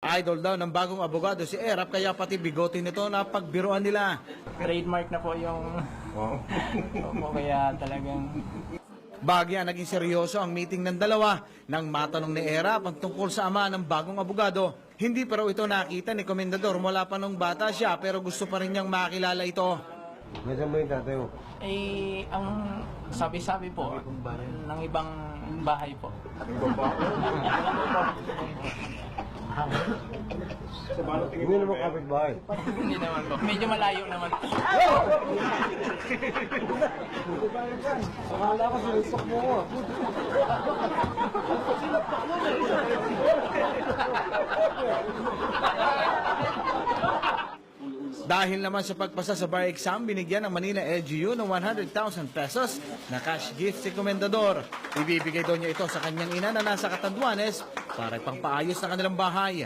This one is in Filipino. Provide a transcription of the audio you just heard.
Idol daw ng bagong abogado si Erap kaya pati bigote nito na pagbiruan nila. Trademark na po yung... Opo, kaya talagang... Bagya naging seryoso ang meeting ng dalawa nang matanong ni Erap ang tungkol sa ama ng bagong abogado. Hindi pa raw ito nakita ni Komendador mula pa nung bata siya pero gusto pa rin niyang makilala ito. Nasaan ba yung tatay mo? Eh, ang sabi-sabi po ng ibang bahay po. Hindi naman kapitbahay. Hindi naman po. Medyo malayo naman. Akala ko sinisok mo ko. Dahil naman sa pagpasa sa bar exam, binigyan ng Manila LGU ng 100,000 pesos na cash gift si Komendador. Ibibigay daw niya ito sa kanyang ina na nasa Catanduanes para pangpaayos ng kanilang bahay.